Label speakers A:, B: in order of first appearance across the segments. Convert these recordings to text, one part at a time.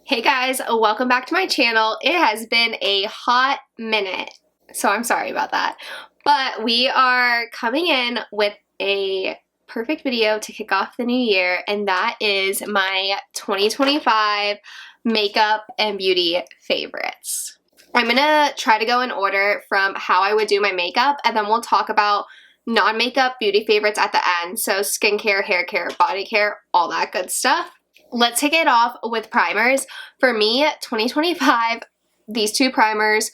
A: Hey guys, welcome back to my channel. It has been a hot minute, so I'm sorry about that. But we are coming in with a perfect video to kick off the new year, and that is my 2025 makeup and beauty favorites. I'm gonna try to go in order from how I would do my makeup, and then we'll talk about non-makeup beauty favorites at the end. So skincare, hair care, body care, all that good stuff. Let's kick it off with primers. For me, 2025, these two primers,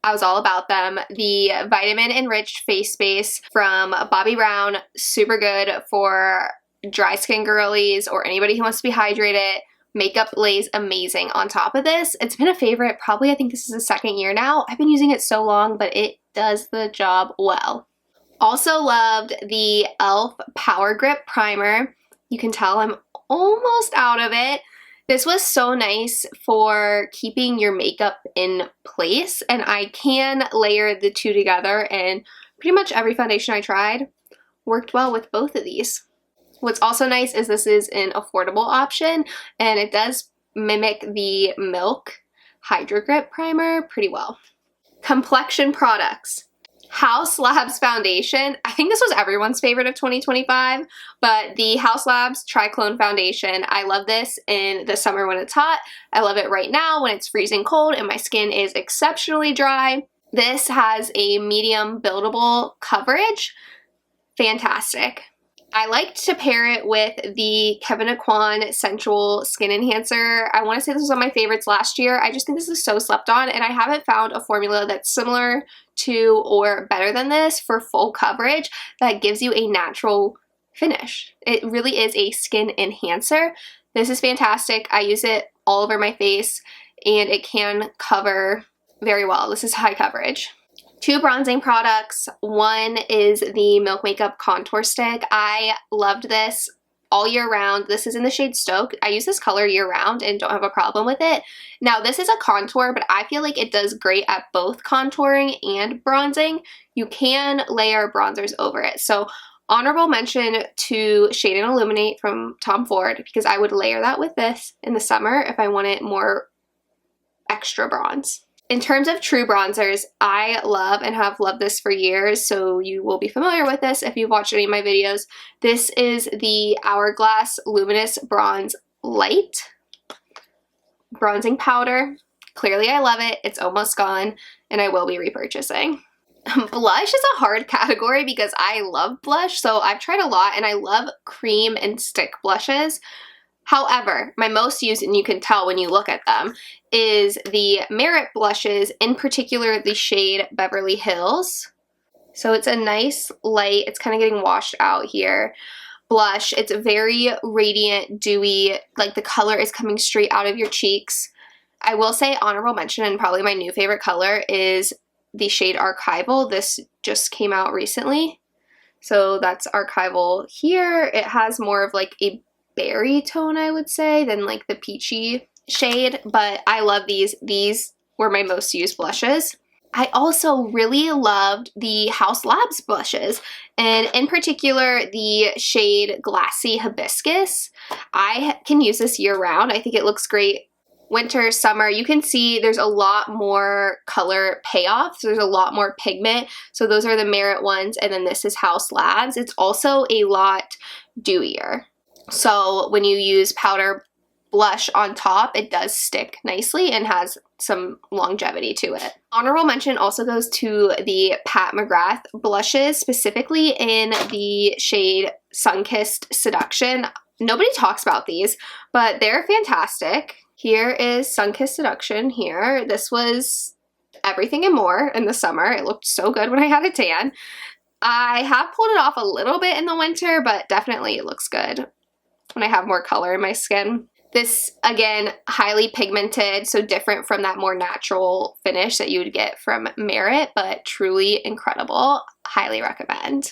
A: I was all about them. The Vitamin Enriched Face Base from Bobbi Brown, super good for dry skin girlies or anybody who wants to be hydrated. Makeup lays amazing on top of this. It's been a favorite, probably I think this is the second year now. I've been using it so long, but it does the job well. Also loved the e.l.f. Power Grip Primer. You can tell I'm almost out of it. This was so nice for keeping your makeup in place, and I can layer the two together, and pretty much every foundation I tried worked well with both of these. What's also nice is this is an affordable option, and it does mimic the Milk Hydro Grip Primer pretty well. Complexion products. Haus Labs Foundation. I think this was everyone's favorite of 2025, but the Haus Labs Triclone Foundation. I love this in the summer when it's hot. I love it right now when it's freezing cold and my skin is exceptionally dry. This has a medium buildable coverage. Fantastic. I liked to pair it with the Kevyn Aucoin Sensual Skin Enhancer. I want to say this was one of my favorites last year. I just think this is so slept on, and I haven't found a formula that's similar to or better than this for full coverage that gives you a natural finish. It really is a skin enhancer. This is fantastic. I use it all over my face, and it can cover very well. This is high coverage. Two bronzing products. One is the Milk Makeup Contour Stick. I loved this all year round. This is in the shade Stoke. I use this color year round and don't have a problem with it. Now this is a contour, but I feel like it does great at both contouring and bronzing. You can layer bronzers over it. So honorable mention to Shade and Illuminate from Tom Ford, because I would layer that with this in the summer if I wanted more extra bronze. In terms of true bronzers, I love and have loved this for years, so you will be familiar with this if you've watched any of my videos. This is the Hourglass Luminous Bronze Light Bronzing Powder. Clearly I love it. It's almost gone, and I will be repurchasing. Blush is a hard category because I love blush, so I've tried a lot, and I love cream and stick blushes. However, my most used, and you can tell when you look at them, is the Merit blushes, in particular the shade Beverly Hills. So it's a nice light, it's kind of getting washed out here, blush. It's very radiant, dewy, like the color is coming straight out of your cheeks. I will say honorable mention, and probably my new favorite color, is the shade Archival. This just came out recently. So that's Archival here. It has more of like a berry tone, I would say, than like the peachy shade, but I love these. These were my most used blushes. I also really loved the Haus Labs blushes, and in particular the shade Glassy Hibiscus. I can use this year round. I think it looks great winter, summer. You can see there's a lot more color payoff, so there's a lot more pigment. So those are the Merit ones, and then this is Haus Labs. It's also a lot dewier. So when you use powder blush on top, it does stick nicely and has some longevity to it. Honorable mention also goes to the Pat McGrath blushes, specifically in the shade Sunkissed Seduction. Nobody talks about these, but they're fantastic. Here is Sunkissed Seduction here. This was everything and more in the summer. It looked so good when I had a tan. I have pulled it off a little bit in the winter, but definitely it looks good when I have more color in my skin. This, again, highly pigmented, so different from that more natural finish that you would get from Merit, but truly incredible. Highly recommend.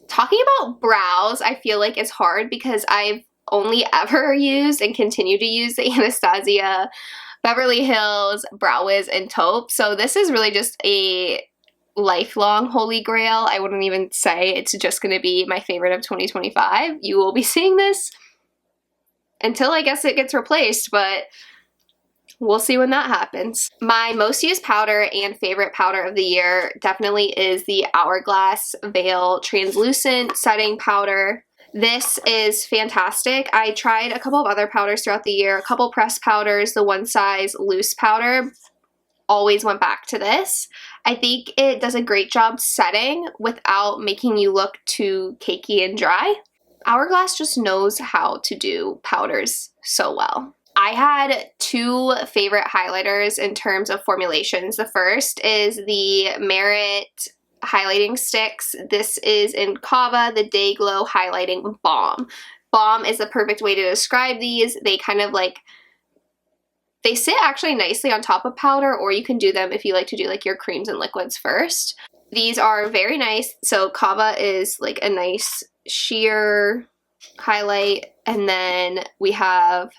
A: Talking about brows, I feel like it's hard because I've only ever used and continue to use the Anastasia, Beverly Hills, Brow Wiz, and Taupe. So this is really just a lifelong holy grail. I wouldn't even say it's just going to be my favorite of 2025. You will be seeing this until I guess it gets replaced, but We'll see when that happens. My most used powder and favorite powder of the year definitely is the Hourglass Veil Translucent Setting Powder. This is fantastic. I tried a couple of other powders throughout the year, a couple pressed powders, the one size loose powder. Always went back to this. I think it does a great job setting without making you look too cakey and dry. Hourglass just knows how to do powders so well. I had two favorite highlighters in terms of formulations. The first is the Merit highlighting sticks. This is in Cava, the Day Glow Highlighting Balm. Balm is the perfect way to describe these. They kind of like, they sit actually nicely on top of powder, or you can do them if you like to do like your creams and liquids first. These are very nice. So Cava is like a nice sheer highlight, and then we have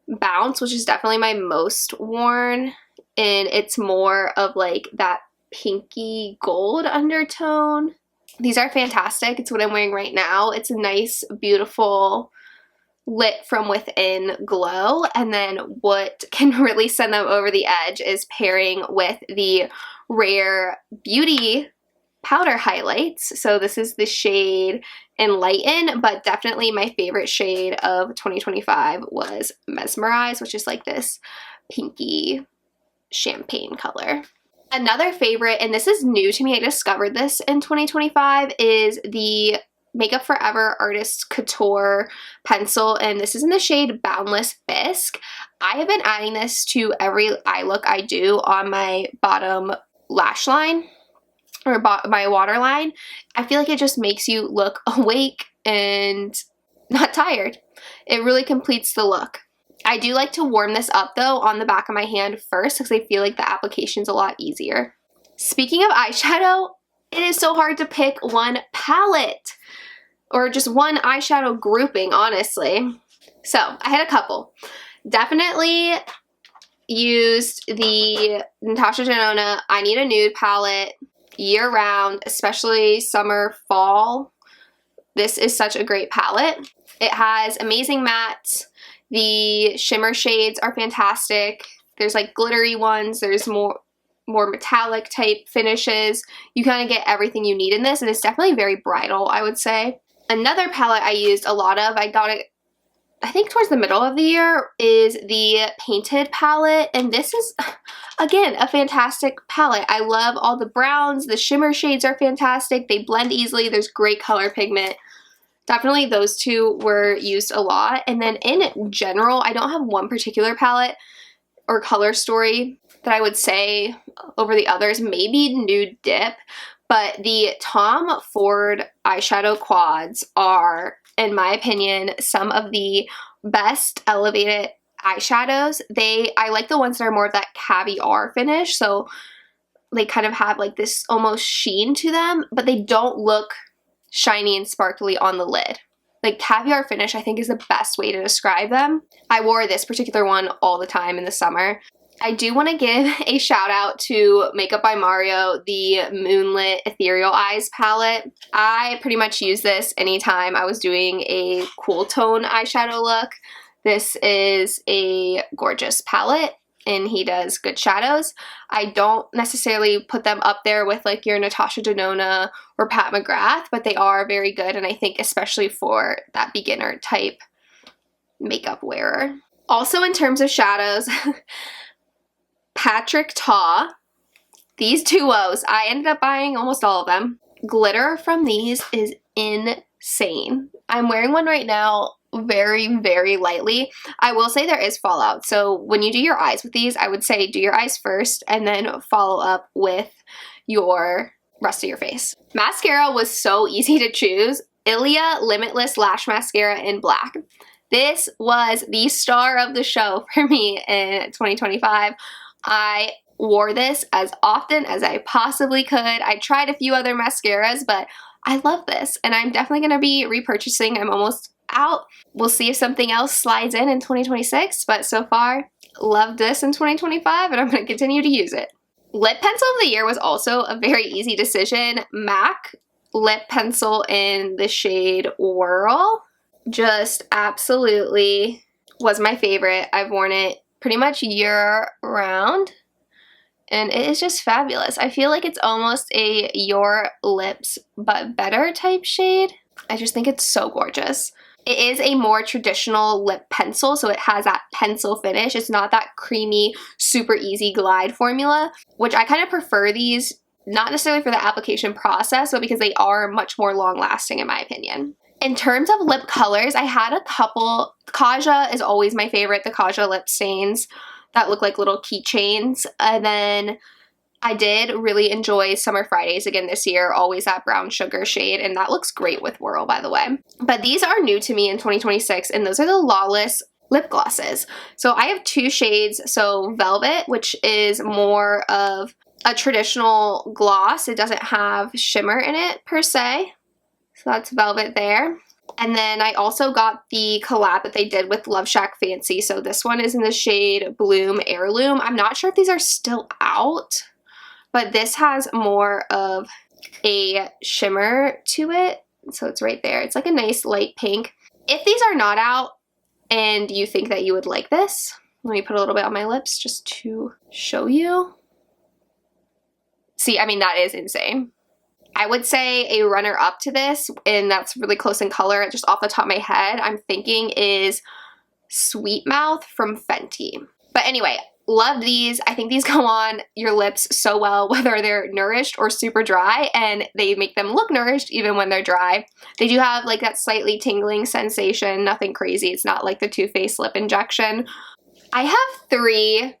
A: Bounce, which is definitely my most worn, and it's more of like that pinky gold undertone. These are fantastic. It's what I'm wearing right now. It's a nice, beautiful, lit from within glow, and then what can really send them over the edge is pairing with the Rare Beauty powder highlights. So this is the shade Enlighten, but definitely my favorite shade of 2025 was Mesmerize, which is like this pinky champagne color. Another favorite, and this is new to me, I discovered this in 2025, is the Makeup Forever Artist Couture pencil, and this is in the shade Boundless Bisque. I have been adding this to every eye look I do on my bottom lash line, or my waterline. I feel like it just makes you look awake and not tired. It really completes the look. I do like to warm this up though on the back of my hand first because I feel like the application's a lot easier. Speaking of eyeshadow, it is so hard to pick one palette or just one eyeshadow grouping, honestly. So I had a couple. Definitely used the Natasha Denona I Need a Nude palette year round, especially summer, fall. This is such a great palette. It has amazing mattes. The shimmer shades are fantastic. There's like glittery ones. There's more metallic type finishes. You kind of get everything you need in this, and it's definitely very bridal, I would say. Another palette I used a lot of, I got it I think towards the middle of the year, is the Painted palette, and this is, again, a fantastic palette. I love all the browns. The shimmer shades are fantastic. They blend easily. There's great color pigment. Definitely those two were used a lot. And then in general, I don't have one particular palette or color story that I would say over the others. Maybe Nude Dip, but the Tom Ford eyeshadow quads are, in my opinion, some of the best elevated eyeshadows. I like the ones that are more of that caviar finish, so they kind of have like this almost sheen to them, but they don't look shiny and sparkly on the lid. Like caviar finish, I think, is the best way to describe them. I wore this particular one all the time in the summer. I do want to give a shout out to Makeup by Mario, the Moonlit Ethereal Eyes palette. I pretty much use this anytime I was doing a cool tone eyeshadow look. This is a gorgeous palette, and he does good shadows. I don't necessarily put them up there with like your Natasha Denona or Pat McGrath, but they are very good, and I think especially for that beginner type makeup wearer. Also in terms of shadows, Patrick Ta, these duos, I ended up buying almost all of them. Glitter from these is insane. I'm wearing one right now very, very lightly. I will say there is fallout, so when you do your eyes with these, I would say do your eyes first and then follow up with your rest of your face. Mascara was so easy to choose. Ilia Limitless Lash Mascara in black. This was the star of the show for me in 2025. I wore this as often as I possibly could. I tried a few other mascaras, but I love this, and I'm definitely going to be repurchasing. I'm almost out. We'll see if something else slides in 2026, but so far, love this in 2025, and I'm going to continue to use it. Lip pencil of the year was also a very easy decision. MAC lip pencil in the shade Whirl. Just absolutely was my favorite. I've worn it pretty much year round. And it is just fabulous. I feel like it's almost a Your Lips But Better type shade. I just think it's so gorgeous. It is a more traditional lip pencil, so it has that pencil finish. It's not that creamy, super easy glide formula, which I kind of prefer these, not necessarily for the application process, but because they are much more long lasting in my opinion. In terms of lip colors, I had a couple. Kaja is always my favorite, the Kaja lip stains that look like little keychains. And then I did really enjoy Summer Fridays again this year, always that brown sugar shade, and that looks great with Whirl, by the way. But these are new to me in 2026, and those are the Lawless lip glosses. So I have two shades, so Velvet, which is more of a traditional gloss. It doesn't have shimmer in it per se. So that's Velvet there. And then I also got the collab that they did with Love Shack Fancy. So this one is in the shade Bloom Heirloom. I'm not sure if these are still out, but this has more of a shimmer to it. So it's right there. It's like a nice light pink. If these are not out and you think that you would like this, let me put a little bit on my lips just to show you. See, I mean, that is insane. I would say a runner-up to this, and that's really close in color, just off the top of my head, I'm thinking is Sweet Mouth from Fenty. But anyway, love these. I think these go on your lips so well, whether they're nourished or super dry, and they make them look nourished even when they're dry. They do have like that slightly tingling sensation, nothing crazy. It's not like the Too Faced lip injection. I have three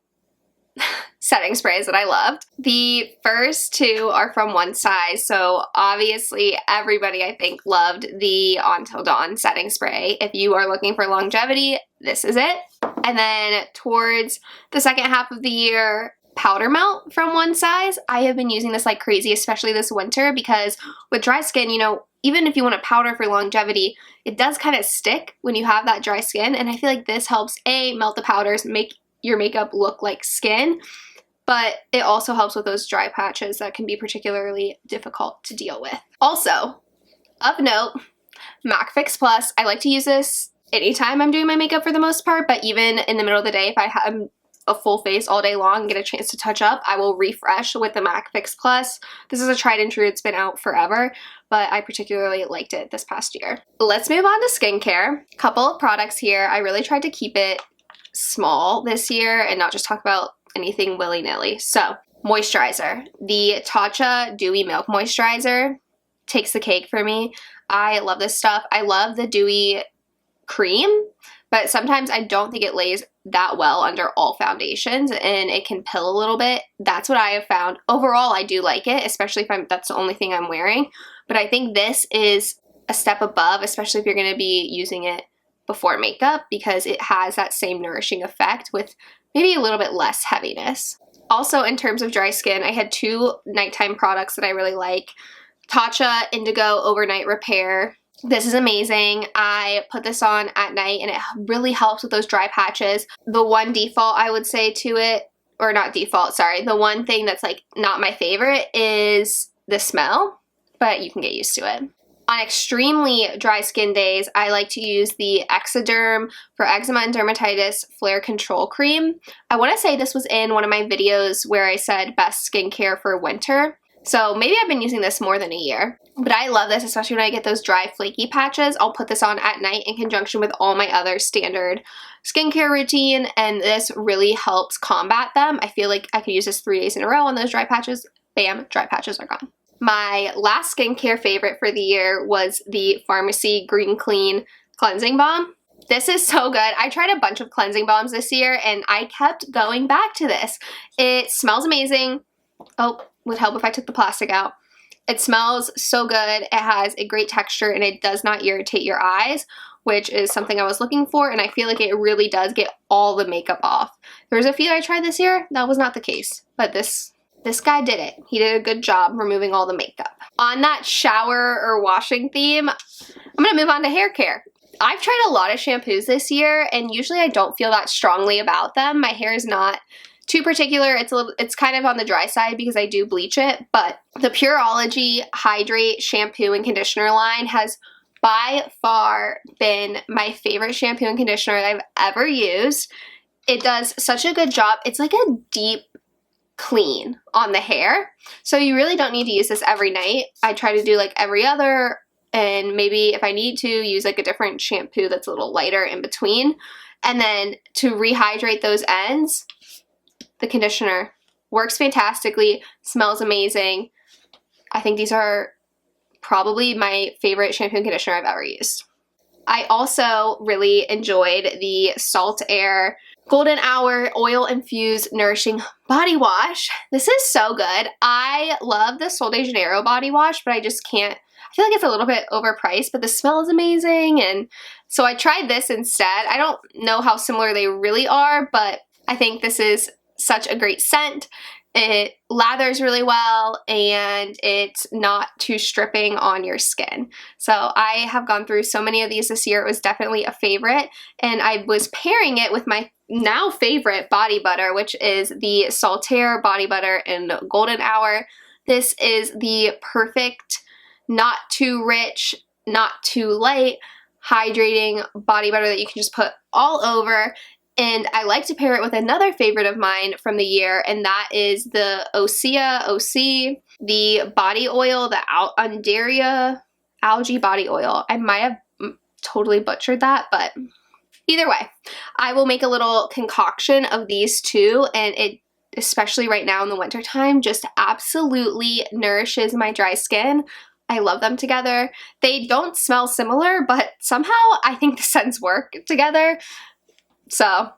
A: setting sprays that I loved. The first two are from One Size, so obviously everybody I think loved the Until Dawn setting spray. If you are looking for longevity, this is it. And then towards the second half of the year, Powder Melt from One Size. I have been using this like crazy, especially this winter, because with dry skin, you know, even if you want to powder for longevity, it does kind of stick when you have that dry skin, and I feel like this helps melt the powders, make your makeup look like skin, but it also helps with those dry patches that can be particularly difficult to deal with. Also, of note, MAC Fix Plus. I like to use this anytime I'm doing my makeup for the most part, but even in the middle of the day, if I have a full face all day long and get a chance to touch up, I will refresh with the MAC Fix Plus. This is a tried and true, it's been out forever, but I particularly liked it this past year. Let's move on to skincare. Couple of products here. I really tried to keep it small this year and not just talk about anything willy-nilly. So, moisturizer. The Tatcha Dewy Milk Moisturizer takes the cake for me. I love this stuff. I love the Dewy cream, but sometimes I don't think it lays that well under all foundations and it can pill a little bit. That's what I have found. Overall, I do like it, especially if that's the only thing I'm wearing, but I think this is a step above, especially if you're going to be using it before makeup, because it has that same nourishing effect with maybe a little bit less heaviness. Also, in terms of dry skin, I had two nighttime products that I really like. Tatcha Indigo Overnight Repair. This is amazing. I put this on at night and it really helps with those dry patches. The one default I would say to it, or not default, sorry, the one thing that's like not my favorite is the smell, but you can get used to it. On extremely dry skin days, I like to use the Exoderm for Eczema and Dermatitis Flare Control Cream. I want to say this was in one of my videos where I said best skincare for winter. So maybe I've been using this more than a year. But I love this, especially when I get those dry, flaky patches. I'll put this on at night in conjunction with all my other standard skincare routine, and this really helps combat them. I feel like I could use this 3 days in a row on those dry patches. Bam, dry patches are gone. My last skincare favorite for the year was the Pharmacy Green Clean Cleansing Balm. This is so good. I tried a bunch of cleansing balms this year and I kept going back to this. It smells amazing. Oh, would help if I took the plastic out. It smells so good. It has a great texture and it does not irritate your eyes, which is something I was looking for, and I feel like it really does get all the makeup off. There was a few I tried this year, that was not the case, but this guy did it. He did a good job removing all the makeup. On that shower or washing theme, I'm gonna move on to hair care. I've tried a lot of shampoos this year, and usually I don't feel that strongly about them. My hair is not too particular. It's kind of on the dry side because I do bleach it, but the Pureology Hydrate shampoo and conditioner line has by far been my favorite shampoo and conditioner that I've ever used. it does such a good job. It's like a deep clean on the hair. So you really don't need to use this every night. I try to do like every other, and maybe if I need to, use like a different shampoo that's a little lighter in between. And then to rehydrate those ends, the conditioner works fantastically, smells amazing. I think these are probably my favorite shampoo and conditioner I've ever used. I also really enjoyed the Salt Air Golden Hour Oil Infused Nourishing Body Wash. This is so good. I love the Sol de Janeiro body wash, but I just can't. I feel like it's a little bit overpriced, but the smell is amazing, and so I tried this instead. I don't know how similar they really are, but I think this is such a great scent. It lathers really well, and it's not too stripping on your skin. So I have gone through so many of these this year. It was definitely a favorite, and I was pairing it with my now favorite body butter, which is the Saltaire Body Butter in Golden Hour. This is the perfect, not too rich, not too light, hydrating body butter that you can just put all over. And I like to pair it with another favorite of mine from the year, and that is the Osea OC, the body oil, the Undaria algae body oil. I might have totally butchered that, but either way, I will make a little concoction of these two, and it, especially right now in the winter time, just absolutely nourishes my dry skin. I love them together. They don't smell similar, but somehow I think the scents work together. So,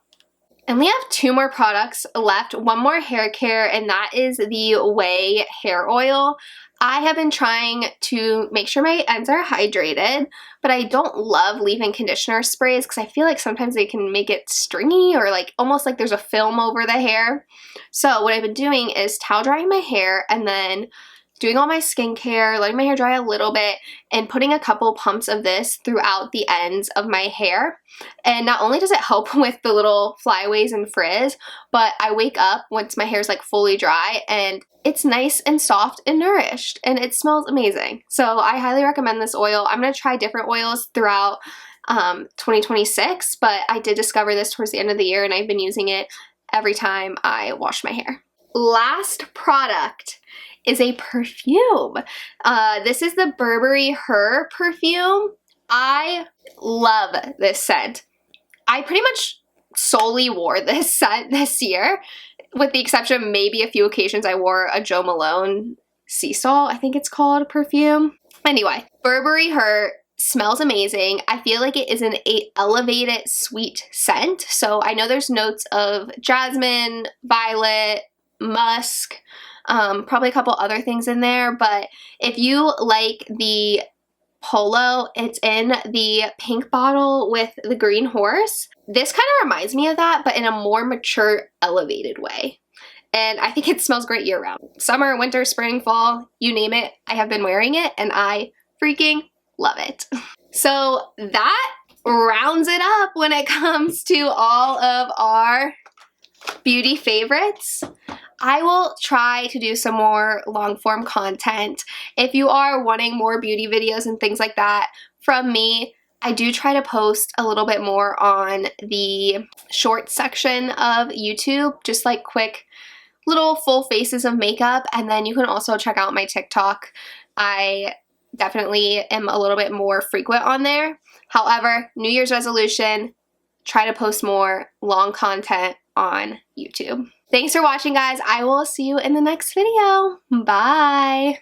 A: and we have 2 more products left, one more hair care, and that is the Way hair oil. I have been trying to make sure my ends are hydrated, but I don't love leave-in conditioner sprays because I feel like sometimes they can make it stringy or like almost like there's a film over the hair. So what I've been doing is towel drying my hair and then doing all my skincare, letting my hair dry a little bit, and putting a couple pumps of this throughout the ends of my hair. And not only does it help with the little flyaways and frizz, but I wake up once my hair's like fully dry and it's nice and soft and nourished, and it smells amazing. So I highly recommend this oil. I'm going to try different oils throughout 2026, but I did discover this towards the end of the year, and I've been using it every time I wash my hair. Last product is a perfume. This is the Burberry Her perfume. I love this scent. I pretty much solely wore this scent this year, with the exception of maybe a few occasions I wore a Jo Malone Sea Salt, I think it's called, perfume. Anyway, Burberry Her smells amazing. I feel like it is an elevated sweet scent. So I know there's notes of jasmine, violet, musk, probably a couple other things in there, but if you like the Polo, it's in the pink bottle with the green horse. This kind of reminds me of that, but in a more mature, elevated way. And I think it smells great year round. Summer, winter, spring, fall, you name it, I have been wearing it and I freaking love it. So that rounds it up when it comes to all of our beauty favorites. I will try to do some more long form content. If you are wanting more beauty videos and things like that from me, I do try to post a little bit more on the short section of YouTube, just like quick little full faces of makeup. And then you can also check out my TikTok. I definitely am a little bit more frequent on there. However, New Year's resolution, try to post more long content on YouTube. Thanks for watching, guys. I will see you in the next video. Bye.